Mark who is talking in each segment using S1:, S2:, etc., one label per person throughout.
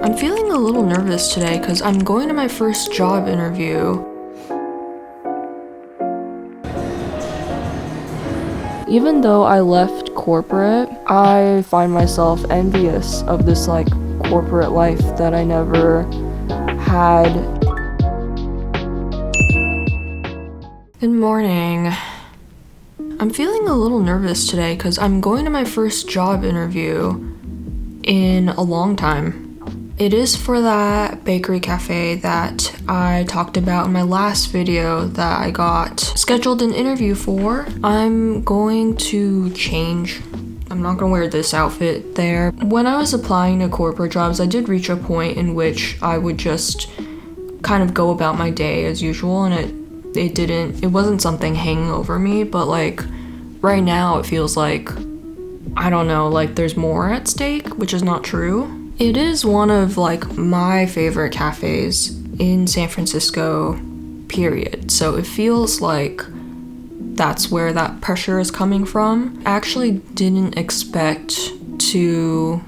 S1: I'm feeling a little nervous today because I'm going to my first job interview. Even though I left corporate, I find myself envious of this corporate life that I never had. Good morning. I'm feeling a little nervous today because I'm going to my first job interview in a long time. It is for that bakery cafe that I talked about in my last video that I got scheduled an interview for. I'm going to change. I'm not gonna wear this outfit there. When I was applying to corporate jobs, I did reach a point in which I would just kind of go about my day as usual, and it wasn't something hanging over me, but right now it feels like, I don't know, there's more at stake, which is not true. It is one of my favorite cafes in San Francisco, period. So it feels like that's where that pressure is coming from. I actually didn't expect to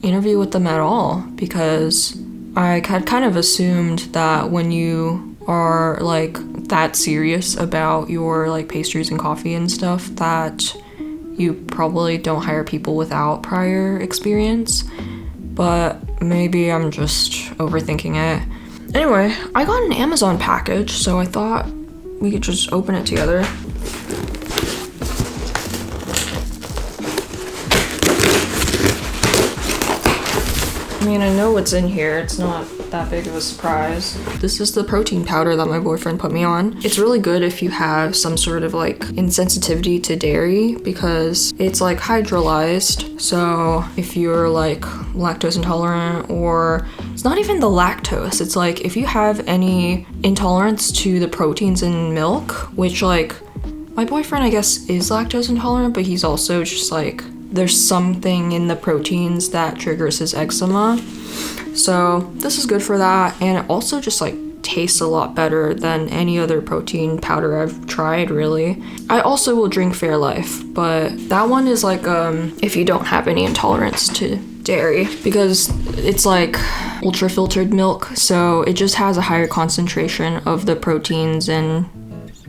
S1: interview with them at all because I had kind of assumed that when you are that serious about your pastries and coffee and stuff that you probably don't hire people without prior experience. But maybe I'm just overthinking it. Anyway, I got an Amazon package, so I thought we could just open it together. I mean, I know what's in here. It's not that big of a surprise. This is the protein powder that my boyfriend put me on. It's really good if you have some sort of insensitivity to dairy because it's hydrolyzed. So if you're lactose intolerant, or it's not even the lactose, it's if you have any intolerance to the proteins in milk, which my boyfriend I guess is lactose intolerant, but he's also just there's something in the proteins that triggers his eczema. So this is good for that, and it also just tastes a lot better than any other protein powder I've tried, really. I also will drink Fairlife, but that one is if you don't have any intolerance to dairy, because it's ultra filtered milk, so it just has a higher concentration of the proteins and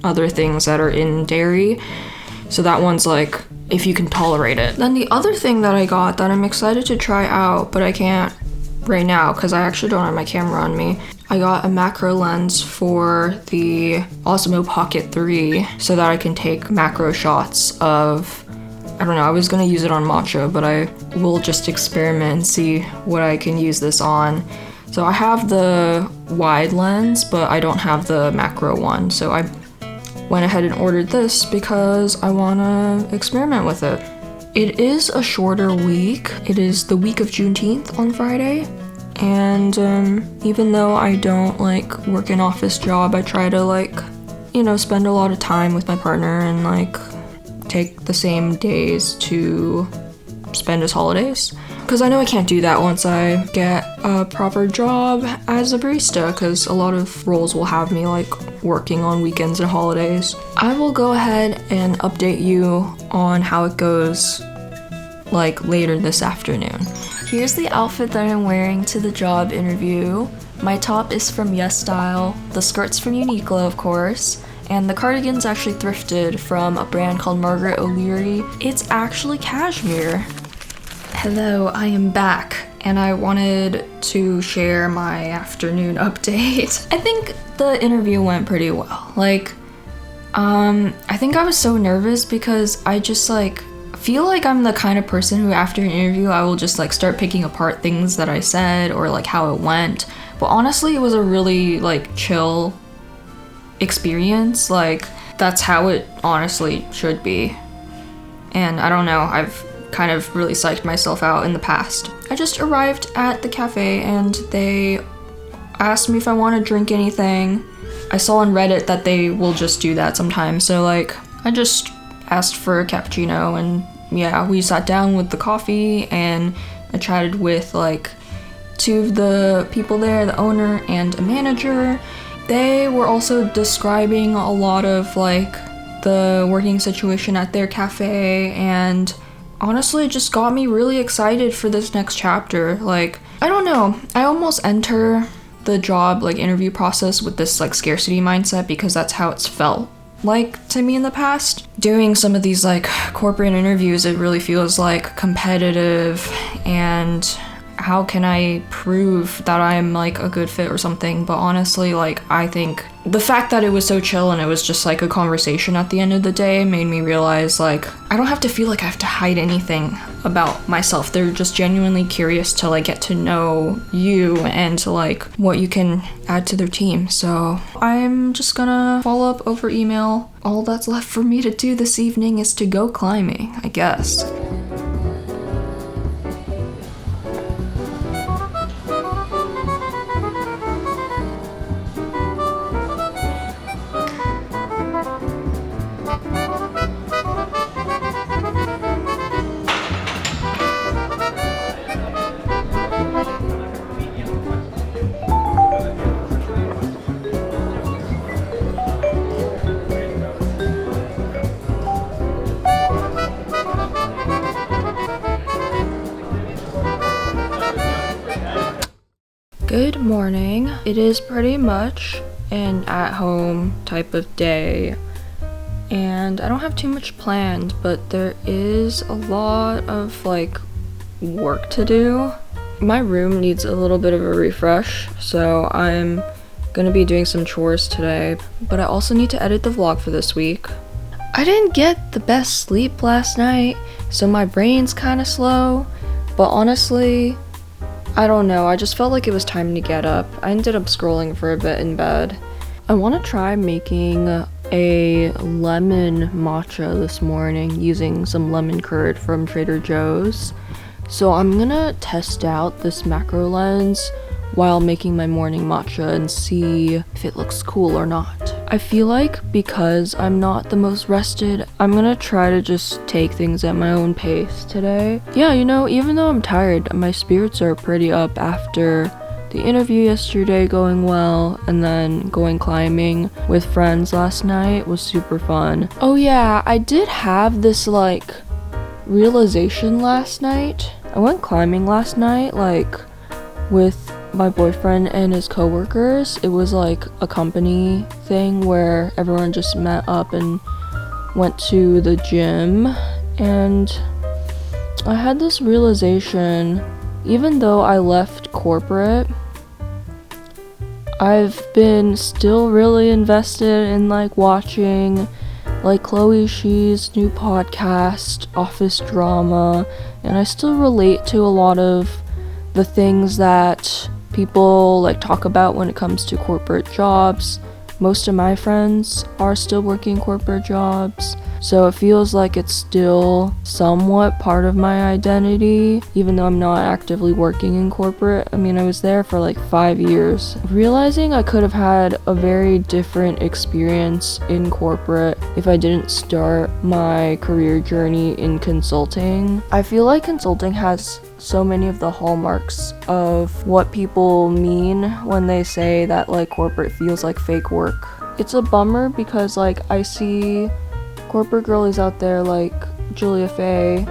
S1: other things that are in dairy. So that one's if you can tolerate it. Then the other thing that I got that I'm excited to try out, but I can't right now because I actually don't have my camera on me. I got a macro lens for the Osmo Pocket 3 so that I can take macro shots of, I don't know, I was gonna use it on Matcha, but I will just experiment and see what I can use this on. So I have the wide lens, but I don't have the macro one. So I went ahead and ordered this because I wanna experiment with it. It is a shorter week. It is the week of Juneteenth on Friday. And even though I don't work an office job, I try to spend a lot of time with my partner and take the same days to spend as holidays. Because I know I can't do that once I get a proper job as a barista, because a lot of roles will have me working on weekends and holidays. I will go ahead and update you on how it goes later this afternoon. Here's the outfit that I'm wearing to the job interview. My top is from Yes Style, the skirt's from Uniqlo of course, and the cardigan's actually thrifted from a brand called Margaret O'Leary. It's actually cashmere. Hello, I am back, and I wanted to share my afternoon update. I think the interview went pretty well. I think I was so nervous because I just feel I'm the kind of person who after an interview I will just start picking apart things that I said or how it went. But honestly, it was a really chill experience. That's how it honestly should be. And I don't know, I've kind of really psyched myself out in the past. I just arrived at the cafe and they asked me if I want to drink anything. I saw on Reddit that they will just do that sometimes, so I just asked for a cappuccino, and yeah, we sat down with the coffee and I chatted with two of the people there, the owner and a manager. They were also describing a lot of the working situation at their cafe, and honestly, it just got me really excited for this next chapter. I don't know. I almost enter the job like interview process with this like scarcity mindset because that's how it's felt like to me in the past. Doing some of these like corporate interviews, it really feels like competitive, and how can I prove that I'm like a good fit or something? But honestly, like, I think the fact that it was so chill and it was just like a conversation at the end of the day made me realize like I don't have to feel like I have to hide anything about myself. They're just genuinely curious to like get to know you and to like what you can add to their team. So I'm just gonna follow up over email. All that's left for me to do this evening is to go climbing, I guess. Good morning. It is pretty much an at-home type of day, and I don't have too much planned, but there is a lot of like work to do. My room needs a little bit of a refresh, so I'm gonna be doing some chores today, but I also need to edit the vlog for this week. I didn't get the best sleep last night, so my brain's kind of slow, but honestly, I don't know, I just felt like it was time to get up. I ended up scrolling for a bit in bed. I want to try making a lemon matcha this morning using some lemon curd from Trader Joe's. So I'm gonna test out this macro lens while making my morning matcha and see if it looks cool or not. I feel like because I'm not the most rested, I'm gonna try to just take things at my own pace today. Yeah, you know, even though I'm tired, my spirits are pretty up after the interview yesterday going well, and then going climbing with friends last night was super fun. Oh yeah, I did have this like realization last night. I went climbing last night like with my boyfriend and his coworkers. It was like a company thing where everyone just met up and went to the gym, and I had this realization. Even though I left corporate, I've been still really invested in like watching like Chloe Shee's new podcast, Office Drama, and I still relate to a lot of the things that people like talk about when it comes to corporate jobs. Most of my friends are still working corporate jobs, so it feels like it's still somewhat part of my identity, even though I'm not actively working in corporate. I mean, I was there for like 5 years. Realizing I could have had a very different experience in corporate if I didn't start my career journey in consulting. I feel like consulting has so many of the hallmarks of what people mean when they say that like corporate feels like fake work. It's a bummer because like I see corporate girlies out there like Julia Faye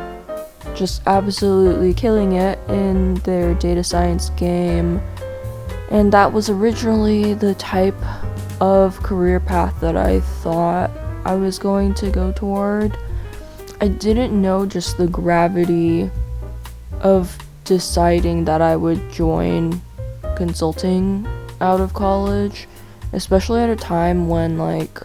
S1: just absolutely killing it in their data science game, and that was originally the type of career path that I thought I was going to go toward. I didn't know just the gravity of deciding that I would join consulting out of college, especially at a time when like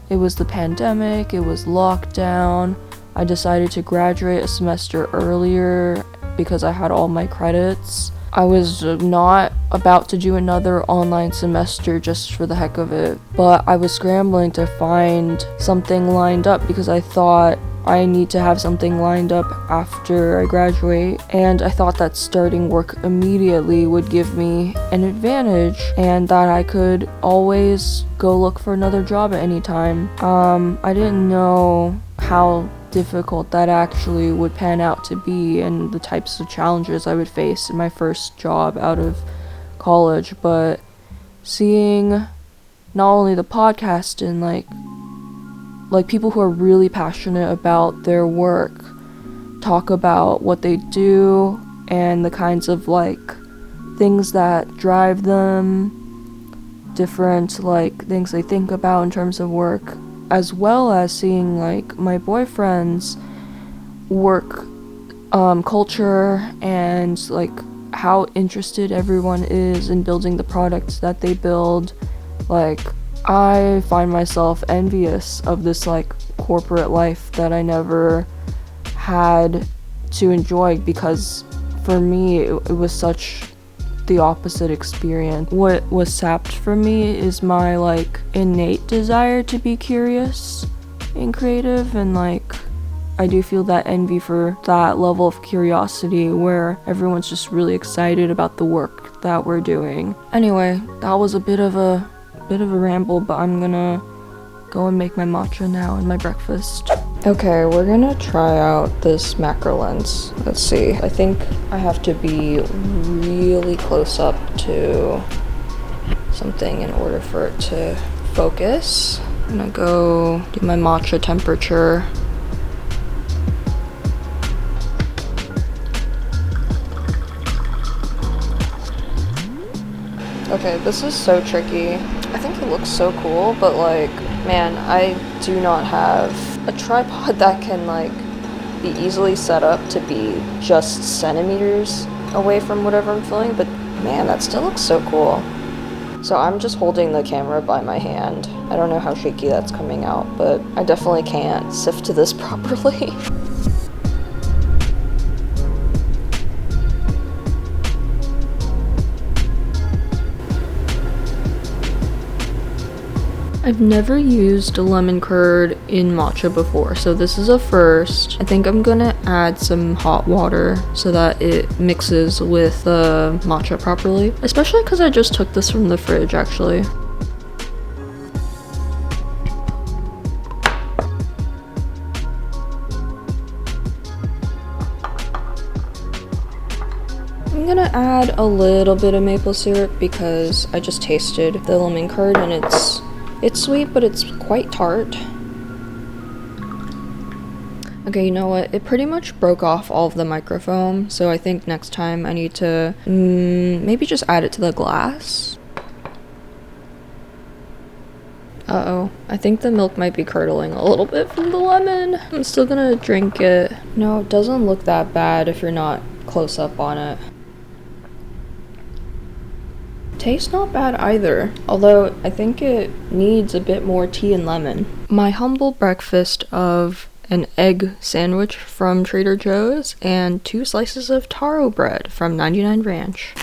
S1: it was the pandemic, it was lockdown. I decided to graduate a semester earlier because I had all my credits. I was not about to do another online semester just for the heck of it, but I was scrambling to find something lined up because I thought I need to have something lined up after I graduate, and I thought that starting work immediately would give me an advantage and that I could always go look for another job at any time. I didn't know how difficult that actually would pan out to be and the types of challenges I would face in my first job out of college, but seeing not only the podcast and like people who are really passionate about their work talk about what they do and the kinds of like things that drive them, different like things they think about in terms of work, as well as seeing like my boyfriend's work culture and like how interested everyone is in building the products that they build. Like, I find myself envious of this like corporate life that I never had to enjoy, because for me it was such the opposite experience. What was sapped from me is my like innate desire to be curious and creative, and like I do feel that envy for that level of curiosity where everyone's just really excited about the work that we're doing. Anyway, that was a bit of a ramble, but I'm gonna go and make my matcha now and my breakfast. Okay, we're gonna try out this macro lens. Let's see. I think I have to be really close up to something in order for it to focus. I'm gonna go do my matcha temperature. Okay, this is so tricky. I think it looks so cool, but like, man, I do not have a tripod that can like be easily set up to be just centimeters away from whatever I'm filming, but man, that still looks so cool. So I'm just holding the camera by my hand. I don't know how shaky that's coming out, but I definitely can't sift to this properly. I've never used lemon curd in matcha before, so this is a first. I think I'm gonna add some hot water so that it mixes with the matcha properly, especially because I just took this from the fridge actually. I'm gonna add a little bit of maple syrup because I just tasted the lemon curd and it's sweet, but it's quite tart. Okay, you know what? It pretty much broke off all of the microfoam, so I think next time I need to maybe just add it to the glass. Uh-oh. I think the milk might be curdling a little bit from the lemon. I'm still gonna drink it. No, it doesn't look that bad if you're not close up on it. Tastes not bad either, although I think it needs a bit more tea and lemon. My humble breakfast of an egg sandwich from Trader Joe's and 2 slices of taro bread from 99 Ranch.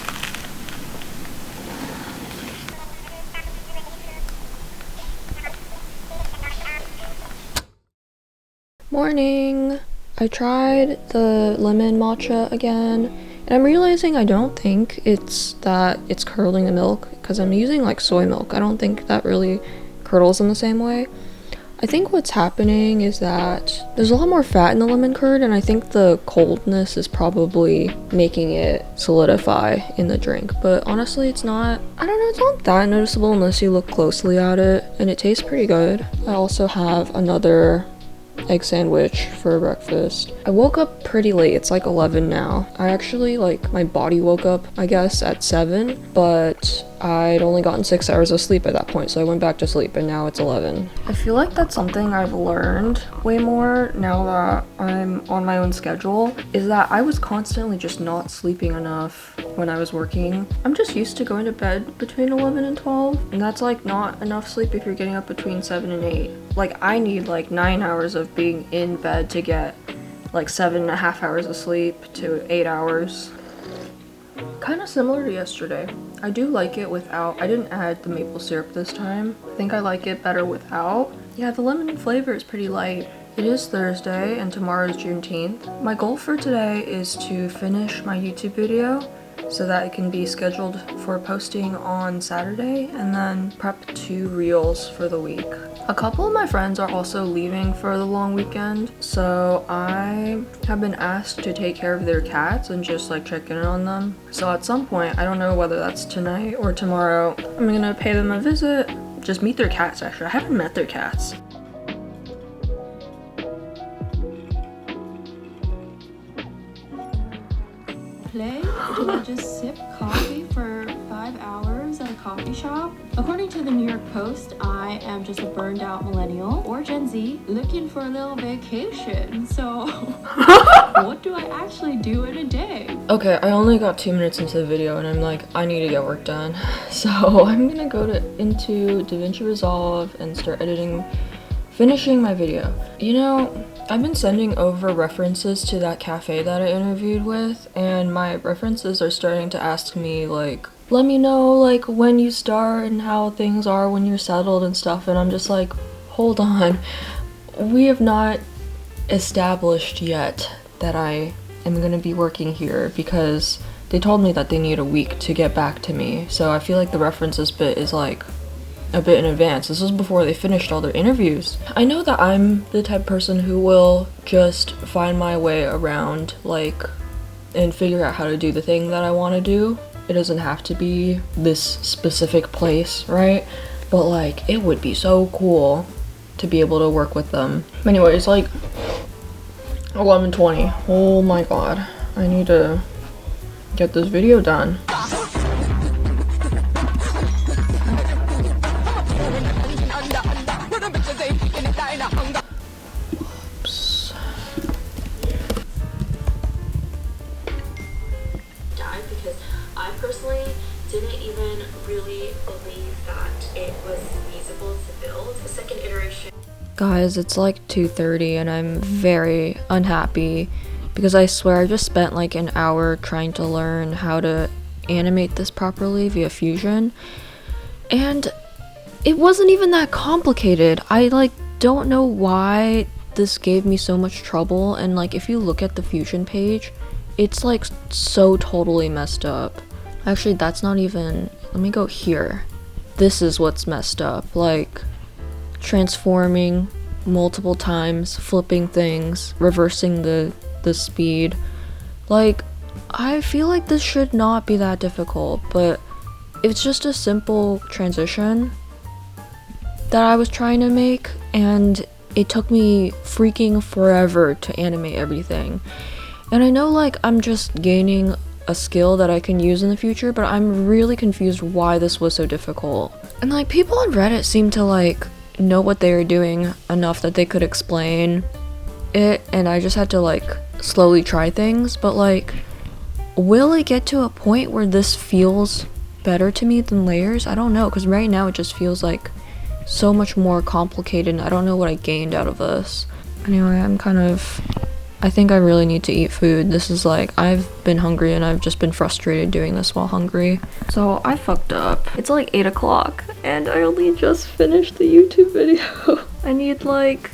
S1: Morning! I tried the lemon matcha again. And I'm realizing I don't think it's that it's curdling the milk, because I'm using like soy milk. I don't think that really curdles in the same way. I think what's happening is that there's a lot more fat in the lemon curd, and I think the coldness is probably making it solidify in the drink. But honestly, it's not, I don't know, it's not that noticeable unless you look closely at it, and it tastes pretty good. I also have another egg sandwich for breakfast. I woke up pretty late. It's like 11 now. I actually, like, my body woke up, I guess, at 7, but I'd only gotten 6 hours of sleep at that point, so I went back to sleep, and now it's 11. I feel like that's something I've learned way more now that I'm on my own schedule, is that I was constantly just not sleeping enough when I was working. I'm just used to going to bed between 11 and 12, and that's like not enough sleep if you're getting up between 7 and 8. Like, I need like 9 hours of being in bed to get like 7.5 hours of sleep to 8 hours. Kind of similar to yesterday. I do like it without, I didn't add the maple syrup this time. I think I like it better without. Yeah, the lemon flavor is pretty light. It is Thursday and tomorrow is Juneteenth. My goal for today is to finish my YouTube video so that it can be scheduled for posting on Saturday, and then prep 2 reels for the week. A couple of my friends are also leaving for the long weekend, so I have been asked to take care of their cats and just like check in on them. So at some point, I don't know whether that's tonight or tomorrow, I'm gonna pay them a visit, just meet their cats actually. I haven't met their cats.
S2: Play? Or just sip coffee? coffee shop. According to the New York Post, I am just a burned out millennial or Gen Z looking for a little vacation. So what do I actually do in a day?
S1: Okay, I only got 2 minutes into the video and I'm like, I need to get work done. So I'm gonna go into DaVinci Resolve and start finishing my video. You know, I've been sending over references to that cafe that I interviewed with, and my references are starting to ask me like, let me know like when you start and how things are when you're settled and stuff, and I'm just like, hold on, we have not established yet that I am gonna be working here, because they told me that they need a week to get back to me. So I feel like the references bit is like a bit in advance. This was before they finished all their interviews. I know that I'm the type of person who will just find my way around like and figure out how to do the thing that I want to do. It doesn't have to be this specific place, right? But like it would be so cool to be able to work with them. Anyways, like 11:20. Oh my god, I need to get this video done.
S3: Because I personally didn't even really believe that it was feasible to build the second iteration.
S1: Guys, it's like 2:30 and I'm very unhappy because I swear I just spent like an hour trying to learn how to animate this properly via Fusion, and it wasn't even that complicated. I like don't know why this gave me so much trouble, and like if you look at the Fusion page, it's like so totally messed up. Actually, that's not even, let me go here. This is what's messed up, like transforming multiple times, flipping things, reversing the speed. Like, I feel like this should not be that difficult, but it's just a simple transition that I was trying to make, and it took me freaking forever to animate everything. And I know like I'm just gaining a skill that I can use in the future, but I'm really confused why this was so difficult. And like people on Reddit seem to like know what they were doing enough that they could explain it, and I just had to like slowly try things. But like, will it get to a point where this feels better to me than layers? I don't know, because right now it just feels like so much more complicated and I don't know what I gained out of this. Anyway, I think I really need to eat food. This is like, I've been hungry and I've just been frustrated doing this while hungry. So I fucked up. It's like 8 o'clock and I only just finished the YouTube video. I need like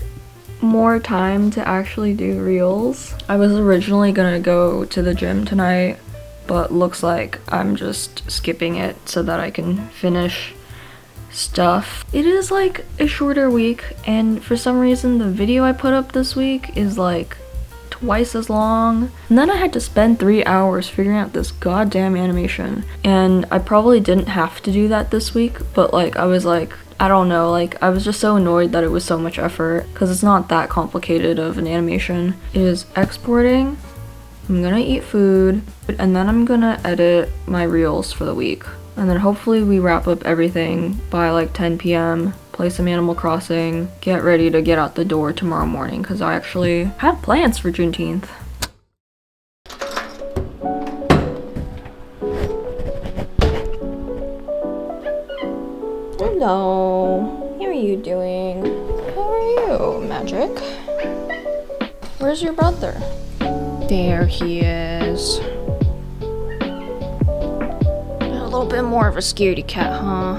S1: more time to actually do reels. I was originally gonna go to the gym tonight, but looks like I'm just skipping it so that I can finish stuff. It is like a shorter week, and for some reason the video I put up this week is like twice as long, and then I had to spend 3 hours figuring out this goddamn animation, and I probably didn't have to do that this week, but like I was like, I don't know, like I was just so annoyed that it was so much effort, because it's not that complicated of an animation. It is exporting, I'm gonna eat food, and then I'm gonna edit my reels for the week, and then hopefully we wrap up everything by like 10 p.m. play some Animal Crossing, get ready to get out the door tomorrow morning, because I actually have plans for Juneteenth. Hello, how are you doing? How are you, Magic? Where's your brother? There he is. A little bit more of a scaredy cat, huh?